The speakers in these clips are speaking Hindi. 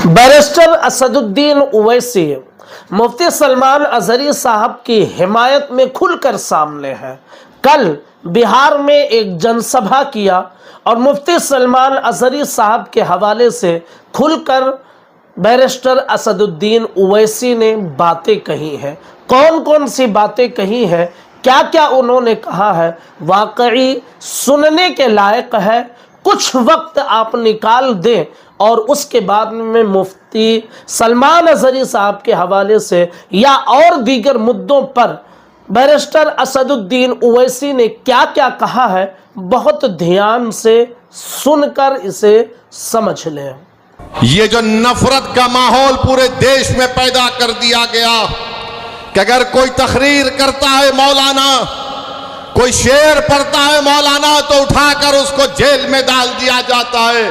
बैरिस्टर असदुद्दीन ओवैसी मुफ्ती सलमान अजहरी साहब की हिमायत में खुलकर सामने है। कल बिहार में एक जनसभा किया और मुफ्ती सलमान अजहरी साहब के हवाले से खुलकर बैरिस्टर असदुद्दीन ओवैसी ने बातें कही हैं। कौन कौन सी बातें कही हैं, क्या क्या उन्होंने कहा है, वाकई सुनने के लायक है। कुछ वक्त आप निकाल दें और उसके बाद में मुफ्ती सलमान अजहरी साहब के हवाले से या और दीगर मुद्दों पर बैरिस्टर असदुद्दीन ओवैसी ने क्या क्या कहा है, बहुत ध्यान से सुनकर इसे समझ लें। ये जो नफरत का माहौल पूरे देश में पैदा कर दिया गया कि अगर कोई तकरीर करता है मौलाना, कोई शेर पढ़ता है मौलाना, तो उठाकर उसको जेल में डाल दिया जाता है।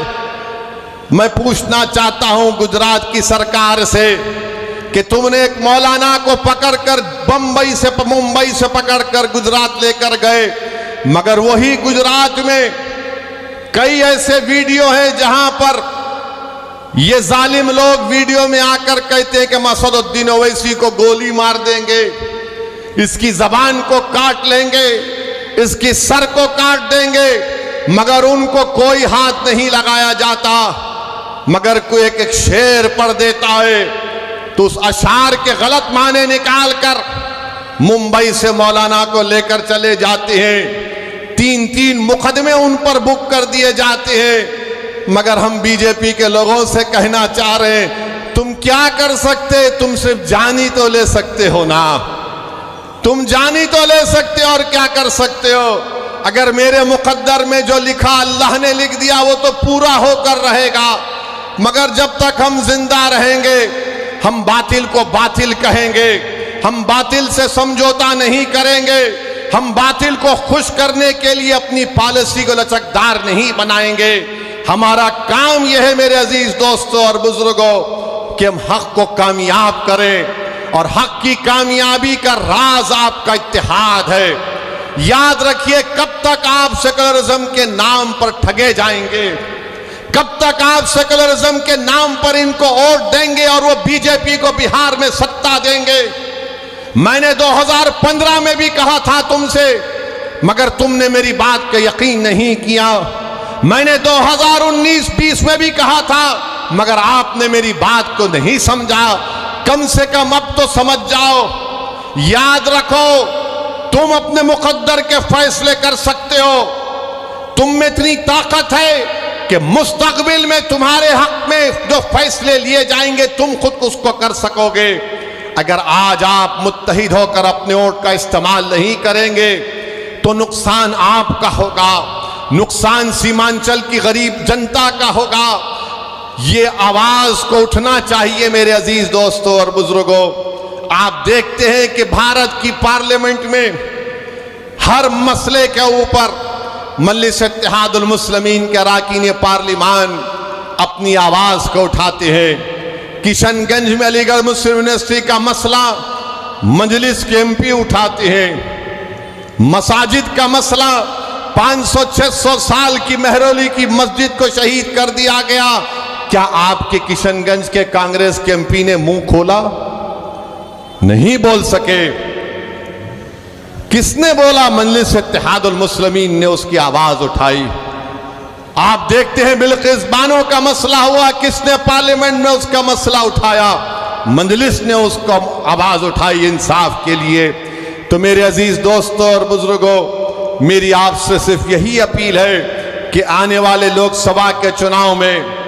मैं पूछना चाहता हूं गुजरात की सरकार से कि तुमने एक मौलाना को पकड़कर मुंबई से पकड़कर गुजरात लेकर गए, मगर वही गुजरात में कई ऐसे वीडियो हैं जहां पर ये जालिम लोग वीडियो में आकर कहते हैं कि असदुद्दीन ओवैसी को गोली मार देंगे, इसकी जबान को काट लेंगे, इसकी सर को काट देंगे, मगर उनको कोई हाथ नहीं लगाया जाता। मगर कोई एक शेर पढ़ देता है तो उस अशार के गलत माने निकालकर मुंबई से मौलाना को लेकर चले जाते हैं। 3-3 मुकदमे उन पर बुक कर दिए जाते हैं। मगर हम बीजेपी के लोगों से कहना चाह रहे हैं, तुम क्या कर सकते? तुम सिर्फ जानी तो ले सकते हो ना, तुम जानी तो ले सकते हो और क्या कर सकते हो? अगर मेरे मुकद्दर में जो लिखा अल्लाह ने लिख दिया वो तो पूरा होकर रहेगा, मगर जब तक हम जिंदा रहेंगे हम बातिल को बातिल कहेंगे, हम बातिल से समझौता नहीं करेंगे, हम बातिल को खुश करने के लिए अपनी पॉलिसी को लचकदार नहीं बनाएंगे। हमारा काम यह है मेरे अजीज दोस्तों और बुजुर्गों कि हम हक को कामयाब करें, और हक की कामयाबी का राज आपका इत्तेहाद है। याद रखिए, कब तक आप सेकुलरिज्म के नाम पर ठगे जाएंगे, कब तक आप सेकुलरिज्म के नाम पर इनको वोट देंगे और वो बीजेपी को बिहार में सत्ता देंगे। मैंने 2015 में भी कहा था तुमसे, मगर तुमने मेरी बात का यकीन नहीं किया। मैंने 2019-20 में भी कहा था, मगर आपने मेरी बात को नहीं समझा। कम से कम अब तो समझ जाओ। याद रखो, तुम अपने मुकद्दर के फैसले कर सकते हो। तुम में इतनी ताकत है कि मुस्तकबिल में तुम्हारे हक में जो फैसले लिए जाएंगे तुम खुद उसको कर सकोगे। अगर आज आप मुत्तहिद होकर अपने वोट का इस्तेमाल नहीं करेंगे तो नुकसान आपका होगा, नुकसान सीमांचल की गरीब जनता का होगा। ये आवाज को उठना चाहिए मेरे अजीज दोस्तों और बुजुर्गों। आप देखते हैं कि भारत की पार्लियामेंट में हर मसले के ऊपर मजलिस इत्तेहादुल मुस्लिमीन के अरकान पार्लिमान अपनी आवाज को उठाते हैं। किशनगंज में अलीगढ़ मुस्लिम यूनिवर्सिटी का मसला मजलिस के एमपी उठाते हैं। मसाजिद का मसला 500-600 साल की मेहरौली की मस्जिद को शहीद कर दिया गया। क्या आपके किशनगंज के कांग्रेस के एमपी ने मुंह खोला? नहीं बोल सके। किसने बोला? मजलिस इत्तेहादुल मुस्लिमीन ने उसकी आवाज उठाई। आप देखते हैं बिल्किस बानो का मसला हुआ, किसने पार्लियामेंट में उसका मसला उठाया? मजलिस ने उसको आवाज उठाई इंसाफ के लिए। तो मेरे अजीज दोस्तों और बुजुर्गों, मेरी आपसे सिर्फ यही अपील है कि आने वाले लोकसभा के चुनाव में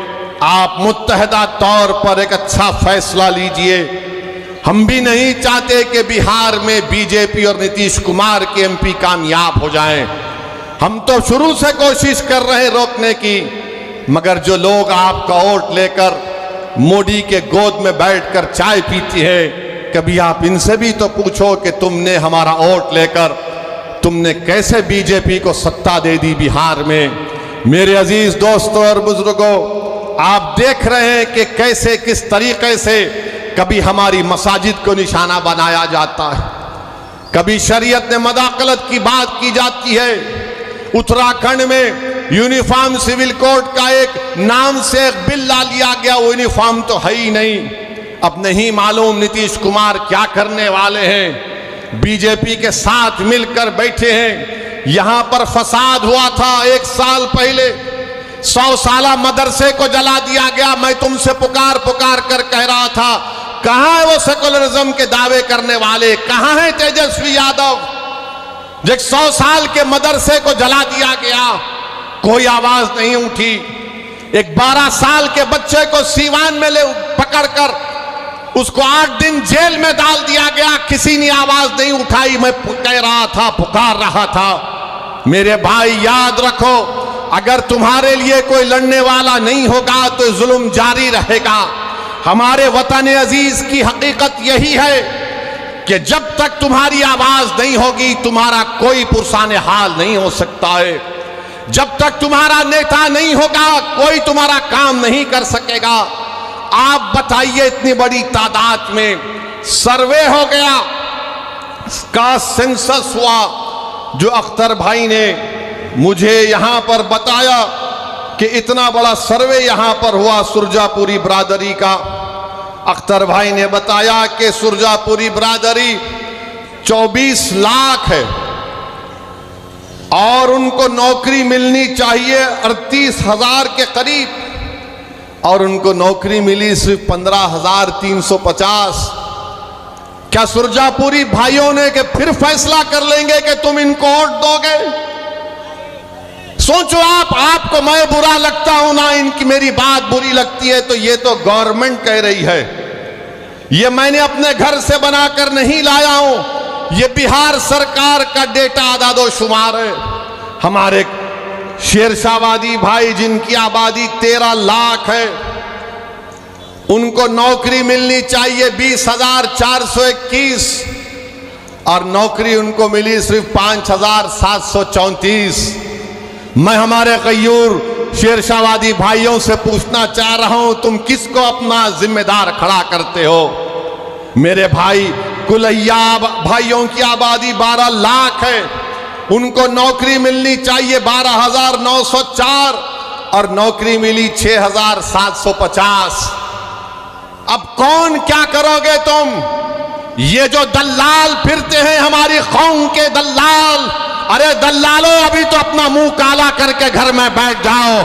आप मुत्तहदा तौर पर एक अच्छा फैसला लीजिए। हम भी नहीं चाहते कि बिहार में बीजेपी और नीतीश कुमार के एमपी कामयाब हो जाएं। हम तो शुरू से कोशिश कर रहे हैं रोकने की, मगर जो लोग आपका वोट लेकर मोदी के गोद में बैठकर चाय पीती है, कभी आप इनसे भी तो पूछो कि तुमने हमारा वोट लेकर तुमने कैसे बीजेपी को सत्ता दे दी बिहार में। मेरे अजीज दोस्तों और बुजुर्गों, आप देख रहे हैं कि कैसे किस तरीके से कभी हमारी मसाजिद को निशाना बनाया जाता है, कभी शरीयत ने मदाखलत की बात की जाती है। उत्तराखंड में यूनिफॉर्म सिविल कोड का एक नाम से एक बिल ला लिया गया, वो यूनिफॉर्म तो है ही नहीं। अब नहीं मालूम नीतीश कुमार क्या करने वाले हैं। बीजेपी के साथ मिलकर बैठे हैं। यहां पर फसाद हुआ था 1 साल पहले, 100 साला मदरसे को जला दिया गया। मैं तुमसे पुकार पुकार कर कह रहा था, कहां है वो सेकुलरिज्म के दावे करने वाले, कहां है तेजस्वी यादव? जब 100 साल के मदरसे को जला दिया गया, कोई आवाज नहीं उठी। एक 12 साल के बच्चे को सीवान में ले पकड़कर उसको 8 दिन जेल में डाल दिया गया, किसी ने आवाज नहीं उठाई। मैं कह रहा था, पुकार रहा था, मेरे भाई याद रखो, अगर तुम्हारे लिए कोई लड़ने वाला नहीं होगा तो जुल्म जारी रहेगा। हमारे वतन अजीज की हकीकत यही है कि जब तक तुम्हारी आवाज नहीं होगी, तुम्हारा कोई पुरसाने हाल नहीं हो सकता है। जब तक तुम्हारा नेता नहीं होगा, कोई तुम्हारा काम नहीं कर सकेगा। आप बताइए, इतनी बड़ी तादाद में सर्वे हो गया, का सेंसस हुआ, जो अख्तर भाई ने मुझे यहां पर बताया कि इतना बड़ा सर्वे यहां पर हुआ सुरजापुरी बरादरी का। अख्तर भाई ने बताया कि सुरजापुरी बरादरी 24 लाख है और उनको नौकरी मिलनी चाहिए 38,000 के करीब, और उनको नौकरी मिली सिर्फ 15,350। क्या सुरजापुरी भाइयों ने कि फिर फैसला कर लेंगे कि तुम इनको वोट दोगे? सोचो आपको मैं बुरा लगता हूं ना इनकी मेरी बात बुरी लगती है, तो ये तो गवर्नमेंट कह रही है। ये मैंने अपने घर से बनाकर नहीं लाया हूं, ये बिहार सरकार का डेटा आदादोशुमार है। हमारे शेरशाहवादी भाई जिनकी आबादी 13 लाख है, उनको नौकरी मिलनी चाहिए 20,421 और नौकरी उनको मिली सिर्फ 5,734। मैं हमारे गयूर शेरशाहवादी भाइयों से पूछना चाह रहा हूं, तुम किसको अपना जिम्मेदार खड़ा करते हो? मेरे भाई, कुलैया भाइयों की आबादी 12 लाख है, उनको नौकरी मिलनी चाहिए 12,904 और नौकरी मिली 6,750। अब कौन क्या करोगे तुम? ये जो दल्लाल फिरते हैं, हमारी कौम के दल्लाल, अरे दल्लालों, अभी तो अपना मुंह काला करके घर में बैठ जाओ।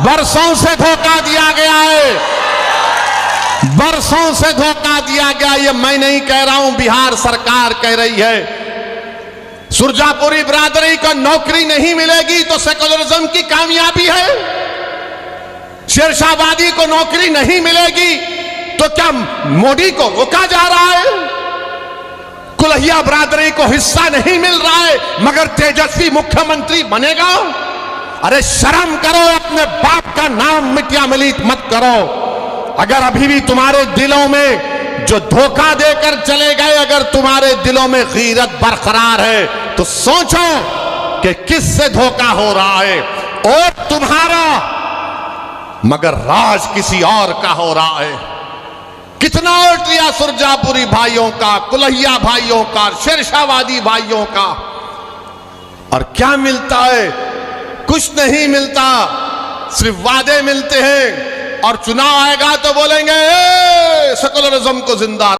बरसों से धोखा दिया गया है, बरसों से धोखा दिया गया। ये मैं नहीं कह रहा हूं, बिहार सरकार कह रही है। सुरजापुरी बरादरी को नौकरी नहीं मिलेगी तो सेकुलरिज्म की कामयाबी है। शेरशाहवादी को नौकरी नहीं मिलेगी तो क्या मोदी को रोका जा रहा है? कुलैया बरादरी को हिस्सा नहीं मिल रहा है मगर तेजस्वी मुख्यमंत्री बनेगा? अरे शर्म करो, अपने बाप का नाम मिटिया मिलीत मत करो। अगर अभी भी तुम्हारे दिलों में जो धोखा देकर चले गए, अगर तुम्हारे दिलों में गीरत बरकरार है तो सोचो कि किससे धोखा हो रहा है। और तुम्हारा मगर राज किसी और का हो रहा है। कितना वोट लिया सुरजापुरी भाइयों का, कुलैया भाइयों का, शेरशाहवादी भाइयों का, और क्या मिलता है? कुछ नहीं मिलता, सिर्फ वादे मिलते हैं। और चुनाव आएगा तो बोलेंगे सेकुलरिज्म को जिंदा